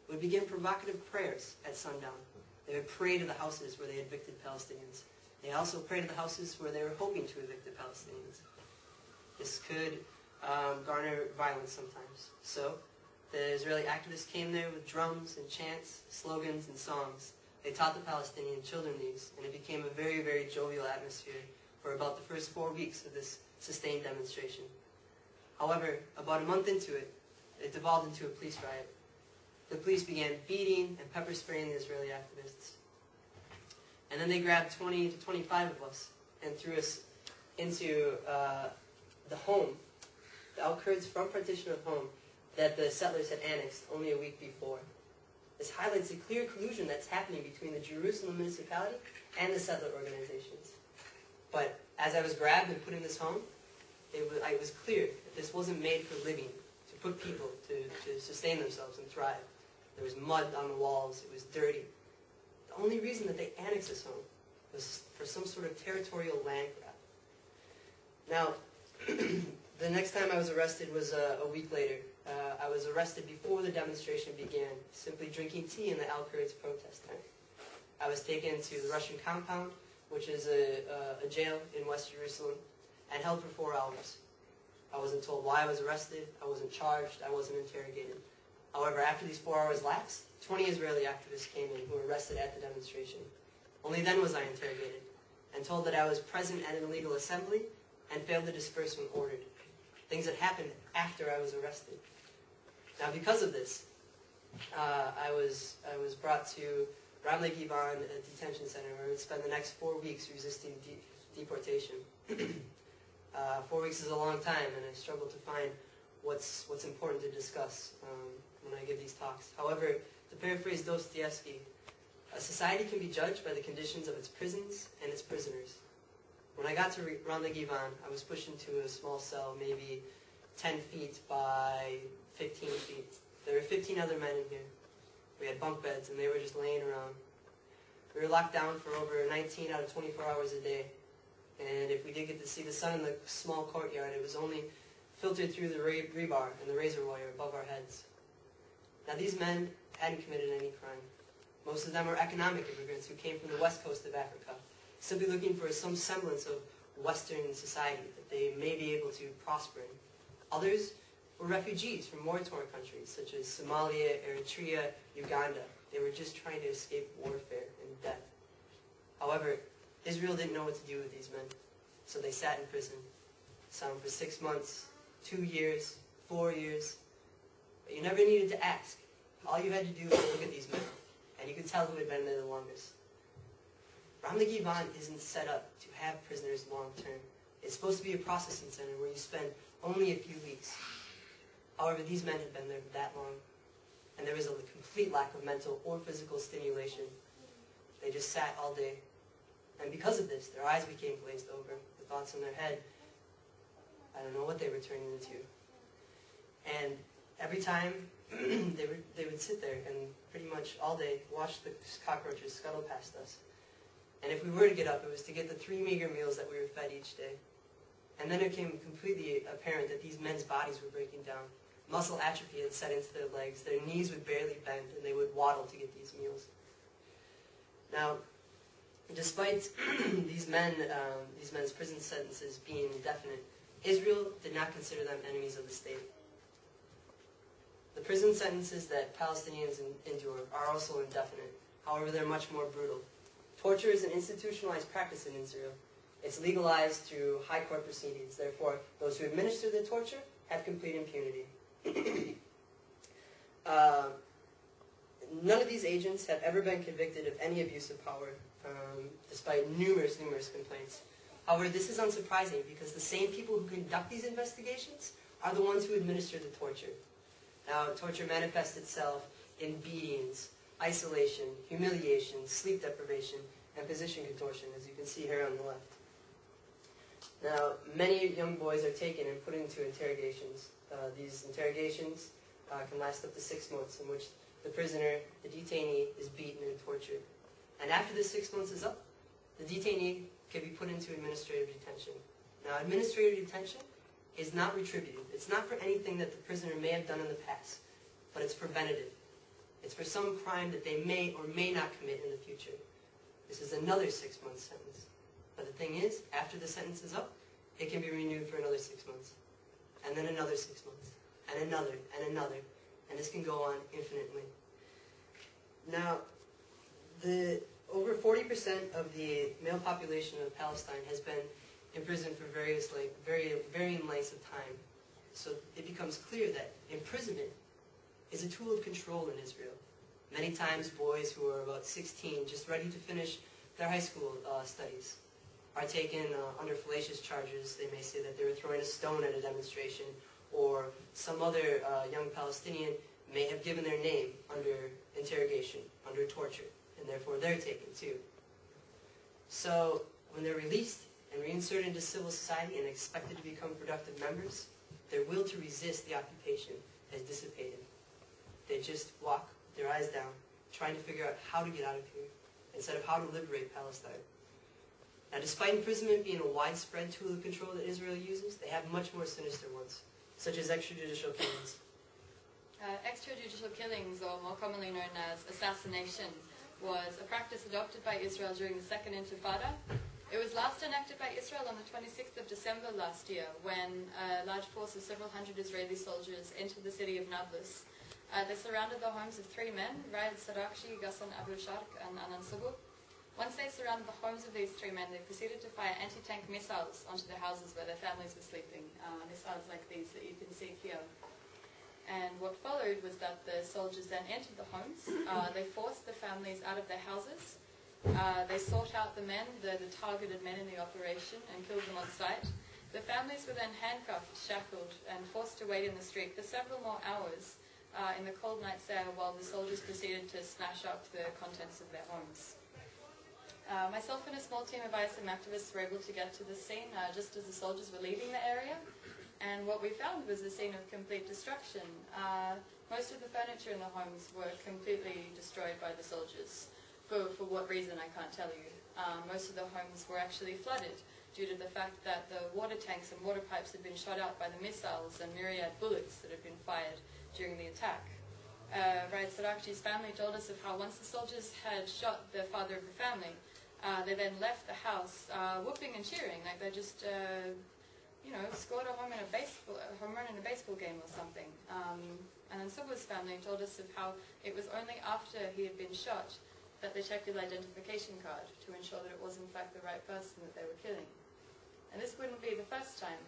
would begin provocative prayers at sundown. They would pray to the houses where they evicted Palestinians. They also prayed to the houses where they were hoping to evict the Palestinians. This could garner violence sometimes. So, the Israeli activists came there with drums and chants, slogans and songs. They taught the Palestinian children these, and it became a very, very jovial atmosphere for about the first 4 weeks of this sustained demonstration. However, about a month into it, it devolved into a police riot. The police began beating and pepper spraying the Israeli activists. And then they grabbed 20 to 25 of us and threw us into the home, the Al-Kurds front partition of home that the settlers had annexed only a week before. This highlights the clear collusion that's happening between the Jerusalem municipality and the settler organizations. But as I was grabbed and put in this home, it was clear that this wasn't made for living, to put people to sustain themselves and thrive. There was mud on the walls, it was dirty. The only reason that they annexed this home was for some sort of territorial land grab. Now, the next time I was arrested was a week later. I was arrested before the demonstration began, simply drinking tea in the Al-Kurds protest tent. I was taken to the Russian compound, which is a jail in West Jerusalem, and held for 4 hours. I wasn't told why I was arrested, I wasn't charged, I wasn't interrogated. However, after these 4 hours lapsed, 20 Israeli activists came in who were arrested at the demonstration. Only then was I interrogated, and told that I was present at an illegal assembly and failed to disperse when ordered. Things that happened after I was arrested. Now, because of this, I was brought to Ramle Givan Detention Center, where I would spend the next 4 weeks resisting deportation. 4 weeks is a long time, and I struggle to find what's important to discuss when I give these talks. However, to paraphrase Dostoevsky, a society can be judged by the conditions of its prisons and its prisoners. When I got to Ramle Givan, I was pushed into a small cell, maybe 10 feet by 15 feet. There were 15 other men in here. We had bunk beds, and they were just laying around. We were locked down for over 19 out of 24 hours a day. And if we did get to see the sun in the small courtyard, it was only filtered through the rebar and the razor wire above our heads. Now, these men hadn't committed any crime. Most of them were economic immigrants who came from the west coast of Africa, simply looking for some semblance of Western society that they may be able to prosper in. Others were refugees from war-torn countries such as Somalia, Eritrea, Uganda. They were just trying to escape warfare and death. However, Israel didn't know what to do with these men, so they sat in prison. Some for 6 months, 2 years, 4 years. But you never needed to ask. All you had to do was look at these men, and you could tell who had been there the longest. Ramle Givan isn't set up to have prisoners long-term. It's supposed to be a processing center where you spend only a few weeks. However, these men had been there that long, and there was a complete lack of mental or physical stimulation. They just sat all day. And because of this, their eyes became glazed over, the thoughts in their head, I don't know what they were turning into. And every time, they would sit there and pretty much all day watch the cockroaches scuttle past us. And if we were to get up, it was to get the 3 meager meals that we were fed each day. And then it became completely apparent that these men's bodies were breaking down. Muscle atrophy had set into their legs. Their knees would barely bend, and they would waddle to get these meals. Now, despite these men's prison sentences being indefinite, Israel did not consider them enemies of the state. The prison sentences that Palestinians endure are also indefinite. However, they're much more brutal. Torture is an institutionalized practice in Israel. It's legalized through high court proceedings. Therefore, those who administer the torture have complete impunity. None of these agents have ever been convicted of any abuse of power, despite numerous complaints. However, this is unsurprising because the same people who conduct these investigations are the ones who administer the torture. Now, torture manifests itself in beatings, isolation, humiliation, sleep deprivation, and position contortion, as you can see here on the left. Now, many young boys are taken and put into interrogations. These interrogations can last up to 6 months, in which the prisoner, the detainee, is beaten and tortured. And after the 6 months is up, the detainee can be put into administrative detention. Now, administrative detention is not retributive. It's not for anything that the prisoner may have done in the past, but it's preventative. It's for some crime that they may or may not commit in the future. This is another 6-month sentence. But the thing is, after the sentence is up, it can be renewed for another 6 months. And then another 6 months. And another, and another. And this can go on infinitely. Now, over 40% of the male population of Palestine has been imprisoned for varying lengths of time. So it becomes clear that imprisonment is a tool of control in Israel. Many times boys who are about 16, just ready to finish their high school studies, are taken under fallacious charges. They may say that they were throwing a stone at a demonstration, or some other young Palestinian may have given their name under interrogation, under torture, and therefore they're taken too. So when they're released and reinserted into civil society and expected to become productive members, their will to resist the occupation has dissipated. They just walk with their eyes down, trying to figure out how to get out of here, instead of how to liberate Palestine. Now, despite imprisonment being a widespread tool of control that Israel uses, they have much more sinister ones, such as extrajudicial killings. Extrajudicial killings, or more commonly known as assassination, was a practice adopted by Israel during the Second Intifada. It was last enacted by Israel on the 26th of December last year, when a large force of several hundred Israeli soldiers entered the city of Nablus. They surrounded the homes of 3 men, Ryan Olander, Ghassan Abu Shark, and Anan Subu. Once they surrounded the homes of these 3 men, they proceeded to fire anti-tank missiles onto the houses where their families were sleeping. Missiles like these that you can see here. And what followed was that the soldiers then entered the homes. They forced the families out of their houses. They sought out the men, the targeted men in the operation, and killed them on sight. The families were then handcuffed, shackled, and forced to wait in the street for several more hours in the cold night air while the soldiers proceeded to smash up the contents of their homes. Myself and a small team of ISM activists were able to get to the scene just as the soldiers were leaving the area, and what we found was a scene of complete destruction. Most of the furniture in the homes were completely destroyed by the soldiers. For what reason, I can't tell you. Most of the homes were actually flooded due to the fact that the water tanks and water pipes had been shot out by the missiles and myriad bullets that had been fired during the attack. Ryan Olander family told us of how once the soldiers had shot the father of the family, they then left the house whooping and cheering, like they just, scored a home run in a baseball game or something. And then Subu's family told us of how it was only after he had been shot that they checked his identification card to ensure that it was in fact the right person that they were killing. And this wouldn't be the first time.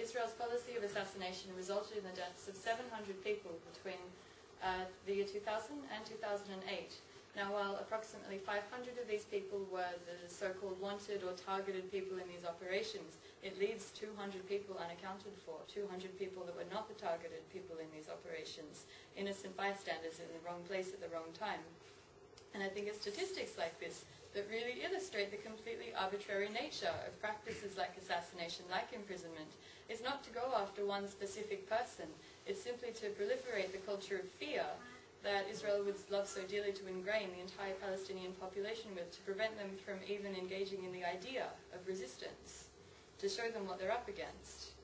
Israel's policy of assassination resulted in the deaths of 700 people between the year 2000 and 2008. Now, while approximately 500 of these people were the so-called wanted or targeted people in these operations, it leaves 200 people unaccounted for, 200 people that were not the targeted people in these operations, innocent bystanders in the wrong place at the wrong time. And I think it's statistics like this that really illustrate the completely arbitrary nature of practices like assassination, like imprisonment. It's not to go after one specific person. It's simply to proliferate the culture of fear that Israel would love so dearly to ingrain the entire Palestinian population with, to prevent them from even engaging in the idea of resistance, to show them what they're up against.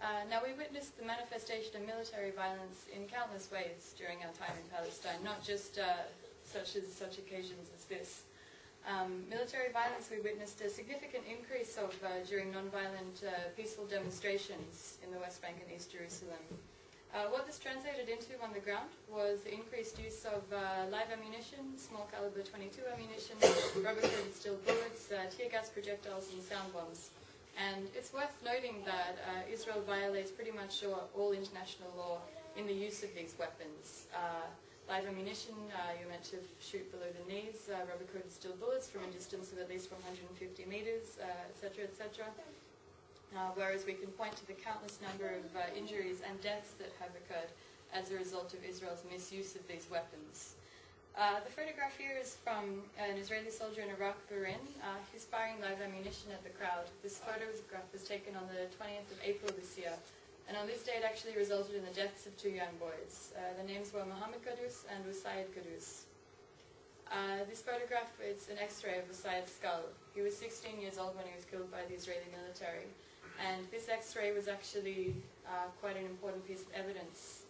Now, we witnessed the manifestation of military violence in countless ways during our time in Palestine, not just such occasions as this. Military violence, we witnessed a significant increase of during non-violent peaceful demonstrations in the West Bank and East Jerusalem. What this translated into on the ground was the increased use of live ammunition, small caliber .22 ammunition, rubber-coated steel bullets, tear gas projectiles, and sound bombs. And it's worth noting that Israel violates pretty much all international law in the use of these weapons. Live ammunition, you're meant to shoot below the knees, rubber-coated steel bullets from a distance of at least 150 meters, etc., etc. Whereas we can point to the countless number of injuries and deaths that have occurred as a result of Israel's misuse of these weapons. The photograph here is from an Israeli soldier in Iraq, Bahrain. He's firing live ammunition at the crowd. This photograph was taken on the 20th of April this year. And on this day, it actually resulted in the deaths of 2 young boys. The names were Mohammed Qudus and Usaid Qudus. This photograph, it's an X-ray of Usaid's skull. He was 16 years old when he was killed by the Israeli military. And this X-ray was actually quite an important piece of evidence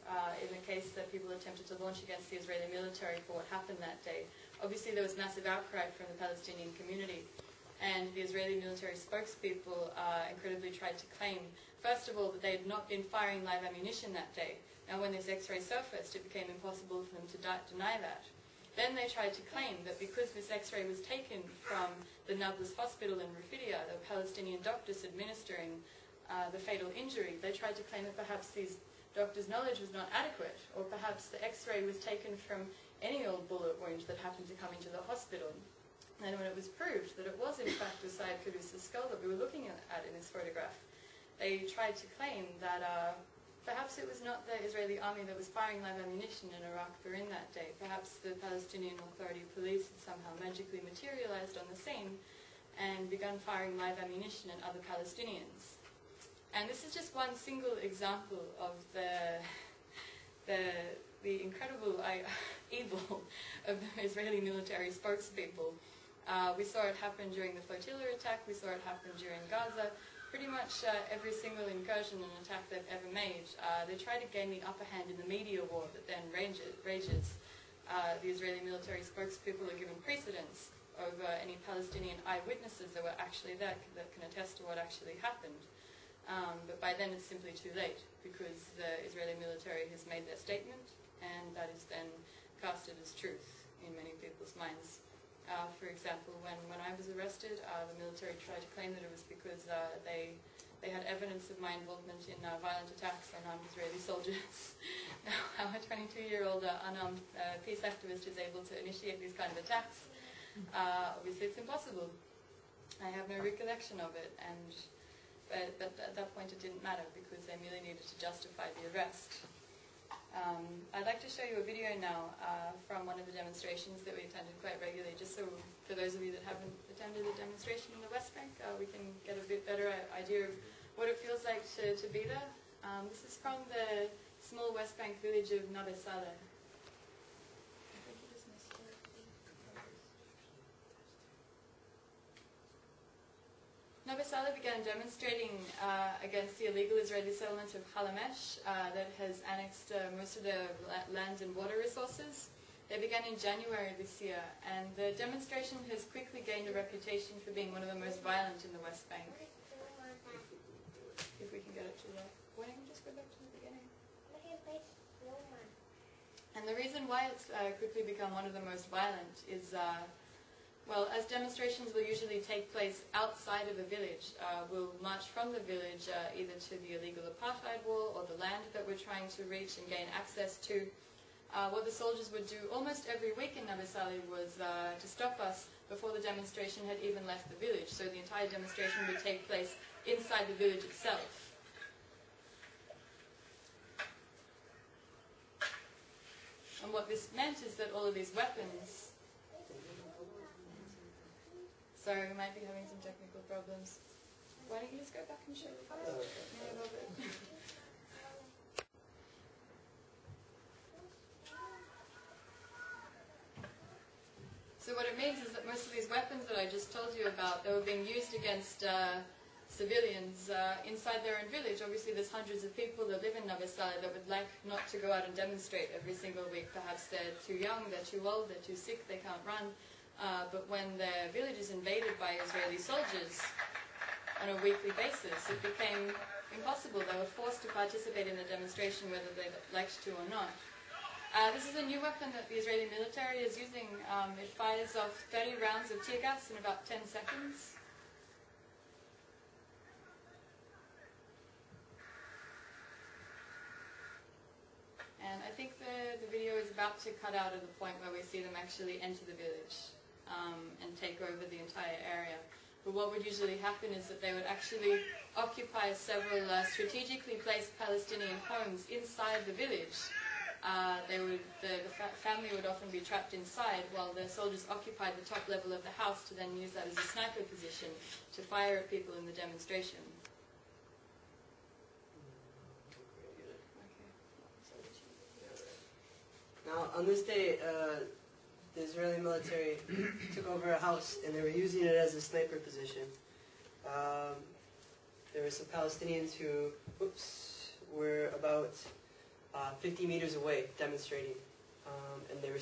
in the case that people attempted to launch against the Israeli military for what happened that day. Obviously there was massive outcry from the Palestinian community, and the Israeli military spokespeople incredibly tried to claim, first of all, that they had not been firing live ammunition that day. Now when this X-ray surfaced, it became impossible for them to deny that. Then they tried to claim that because this X-ray was taken from the Nablus hospital in Rafidia, the Palestinian doctors administering the fatal injury, they tried to claim that perhaps these doctors' knowledge was not adequate, or perhaps the X-ray was taken from any old bullet wound that happened to come into the hospital. And when it was proved that it was in fact the Sayyid Qudus' skull that we were looking at in this photograph, they tried to claim that perhaps it was not the Israeli army that was firing live ammunition in Iraq during that day. Perhaps the Palestinian Authority police had somehow magically materialized on the scene and begun firing live ammunition at other Palestinians. And this is just one single example of the incredible evil of the Israeli military spokespeople. We saw it happen during the flotilla attack, we saw it happen during Gaza. Pretty much every single incursion and attack they've ever made, they try to gain the upper hand in the media war that then rages. The Israeli military spokespeople are given precedence over any Palestinian eyewitnesses that were actually there that can attest to what actually happened. But by then it's simply too late, because the Israeli military has made their statement, and that is then casted as truth in many people's minds. For example, when I was arrested, the military tried to claim that it was because they had evidence of my involvement in violent attacks on armed Israeli soldiers. Now, how a 22-year-old unarmed peace activist is able to initiate these kind of attacks, obviously it's impossible. I have no recollection of it, but at that point it didn't matter, because they merely needed to justify the arrest. I'd like to show you a video now from one of the demonstrations that we attended quite regularly, just so for those of you that haven't attended a demonstration in the West Bank, we can get a bit better idea of what it feels like to be there. This is from the small West Bank village of Nablus. Nablus began demonstrating against the illegal Israeli settlement of Halamesh that has annexed most of the land and water resources. They began in January this year, and the demonstration has quickly gained a reputation for being one of the most violent in the West Bank. If we can get it to that. Why don't you just go back to the beginning? And the reason why it's quickly become one of the most violent is well, as demonstrations will usually take place outside of a village, we'll march from the village either to the illegal apartheid wall or the land that we're trying to reach and gain access to. What the soldiers would do almost every week in Nablus was to stop us before the demonstration had even left the village. So the entire demonstration would take place inside the village itself. And what this meant is that all of these weapons... Sorry, we might be having some technical problems. Why don't you just go back and show the photo? So what it means is that most of these weapons that I just told you about, they were being used against civilians inside their own village. Obviously there's hundreds of people that live in Nablus that would like not to go out and demonstrate every single week. Perhaps they're too young, they're too old, they're too sick, they can't run. But when their village is invaded by Israeli soldiers on a weekly basis, it became impossible. They were forced to participate in the demonstration whether they liked to or not. This is a new weapon that the Israeli military is using. It fires off 30 rounds of tear gas in about 10 seconds. And I think the video is about to cut out at the point where we see them actually enter the village and take over the entire area. But what would usually happen is that they would actually occupy several strategically placed Palestinian homes inside the village. The family would often be trapped inside while the soldiers occupied the top level of the house to then use that as a sniper position to fire at people in the demonstration. Now, on this day, the Israeli military took over a house, and they were using it as a sniper position. There were some Palestinians who, were about 50 meters away demonstrating, and they were